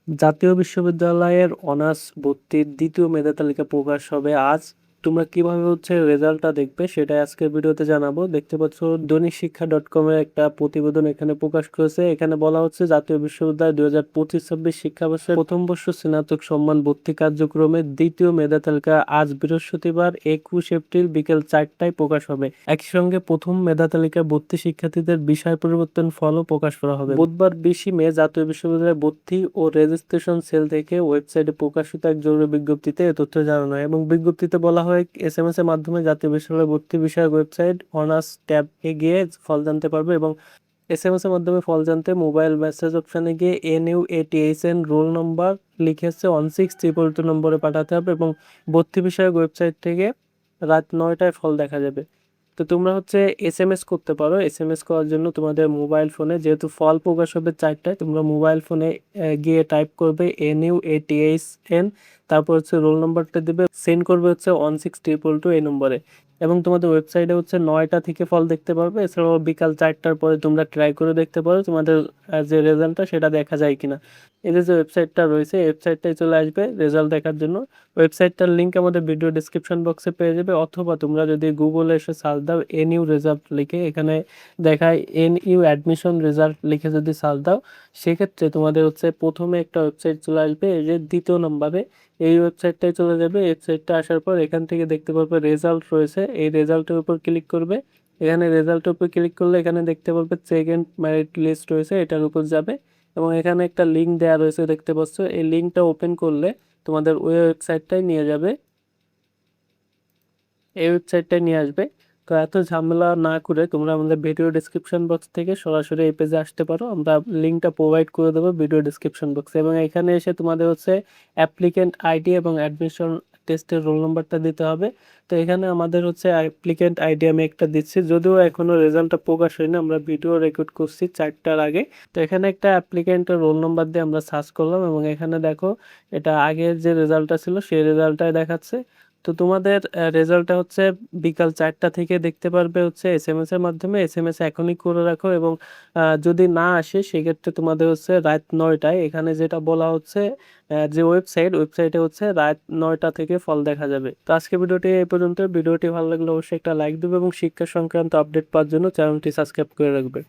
জাতীয় বিশ্ববিদ্যালয়ের অনার্স ভর্তির দ্বিতীয় মেধা তালিকা প্রকাশ হবে আজ। তোমরা কিভাবে রেজাল্টটা দেখবে সেটাই আজকের ভিডিওতে জানাবো। দেখতে পাচ্ছ দৈনিক শিক্ষা .com এর একটা প্রতিবেদন এখানে প্রকাশ করেছে। এখানে বলা হচ্ছে জাতীয় বিশ্ববিদ্যালয় 2025-26 শিক্ষাবর্ষের প্রথম বর্ষ স্নাতক সম্মান ভর্তি কার্যক্রমের দ্বিতীয় মেধা তালিকা আজ বৃহস্পতিবার 21 এপ্রিল বিকেল 4টায় প্রকাশ হবে। একই সঙ্গে প্রথম মেধা তালিকায় ভর্তি শিক্ষার্থীদের বিষয় পরিবর্তন ফলও প্রকাশ করা হবে। বুধবার 20 মে জাতীয় বিশ্ববিদ্যালয় ভর্তি ও রেজিস্ট্রেশন সেল থেকে ওয়েবসাইটে প্রকাশিত এক জরুরি বিজ্ঞপ্তিতে এ তথ্য জানানো হয় এবং বিজ্ঞপ্তিতে বলা হয় SMS এর মাধ্যমে জাতীয় বিশ্ববিদ্যালয় ভর্তি বিষয়ক ওয়েবসাইট অনার্স ট্যাব এ গিয়ে ফল জানতে পারবে এবং SMS এর মাধ্যমে ফল জানতে মোবাইল মেসেজ অপশনে গিয়ে NUATHN রোল নম্বর লিখে 1622 নম্বরে পাঠাতে হবে এবং ভর্তি বিষয়ক ওয়েবসাইট থেকে রাত 9টায় ফল দেখা যাবে। তো তোমরা SMS করতে পারো। SMS করার জন্য তোমাদের মোবাইল ফোনে, যেহেতু ফল প্রকাশ হবে 4টায়, তোমরা মোবাইল ফোনে গিয়ে টাইপ করবে NUATHN, তারপর রোল নাম্বারটা দিবে, সেন্ড করবে 1622 এই নম্বরে এবং তোমাদের ওয়েবসাইটে 9টা থেকে ফল দেখতে পারবে। এছাড়াও বিকাল 4টার পরে তোমরা ট্রাই করে দেখতে পারো তোমাদের যে রেজাল্টটা সেটা দেখা যায় কিনা। এই যে ওয়েবসাইটটা রয়েছে, এই ওয়েবসাইটটাই চলে আসবে রেজাল্ট দেখার জন্য। ওয়েবসাইটটার লিঙ্ক আমাদের ভিডিও ডেসক্রিপশন বক্সে পেয়ে যাবে, অথবা তোমরা যদি গুগলে এসে সার্চ দাও NU রেজাল্ট লিখে, এখানে দেখায় NU অ্যাডমিশন রেজাল্ট লিখে যদি সার্চ দাও, সেক্ষেত্রে তোমাদের প্রথমে একটা ওয়েবসাইট চলে আসবে, এই যে দ্বিতীয় নম্বরে এই ওয়েবসাইটটাই চলে যাবে। ওয়েবসাইটটা আসার পর এখান থেকে দেখতে পারবে রেজাল্ট রয়েছে, এই রেজাল্টের উপর ক্লিক করবে। এখানে রেজাল্টের উপর ক্লিক করলে এখানে দেখতে পারবে সেকেন্ড মেরিট লিস্ট রয়েছে, এটার উপর যাবে এবং এখানে একটা লিঙ্ক দেওয়া রয়েছে দেখতে পাচ্ছ। এই লিঙ্কটা ওপেন করলে তোমাদের ওই ওয়েবসাইটটাই নিয়ে যাবে, এই ওয়েবসাইটটাই নিয়ে আসবে। তো এত ঝামেলা না করে তোমরা আমাদের ভিডিও ডেসক্রিপশন বক্স থেকে সরাসরি এই পেজে আসতে পারো, আমরা লিঙ্কটা প্রোভাইড করে দেবো ভিডিও ডেসক্রিপশন বক্সে। এবং এখানে এসে তোমাদের অ্যাপ্লিকেন্ট আইডি এবং অ্যাডমিশন টেস্টের রোল নাম্বারটা দিতে হবে। তো এখানে আমাদের অ্যাপ্লিকেন্ট আইডি আমি একটা দিচ্ছি, যদিও এখনো রেজাল্টটা প্রকাশ হয়নি, আমরা ভিডিও রেকর্ড করছি 4টার আগে। তো এখানে একটা অ্যাপ্লিকেন্টের রোল নাম্বার দিয়ে আমরা সার্চ করলাম এবং এখানে দেখো এটা আগের যে রেজাল্টটা ছিল সেই রেজাল্টটাই দেখাচ্ছে। তো তোমাদের রেজাল্টটা বিকাল 4টা থেকে দেখতে পারবে SMS এর মাধ্যমে। SMS এখনই করে রাখো এবং যদি না আসে সেক্ষেত্রে তোমাদের রাত 9টায়, এখানে যেটা বলা যে ওয়েবসাইটে রাত 9টা থেকে ফল দেখা যাবে। তো আজকে ভিডিওটি এই পর্যন্ত। ভিডিওটি ভালো লাগলে অবশ্যই একটা লাইক দেবে এবং শিক্ষা সংক্রান্ত আপডেট পাওয়ার জন্য চ্যানেলটি সাবস্ক্রাইব করে রাখবে।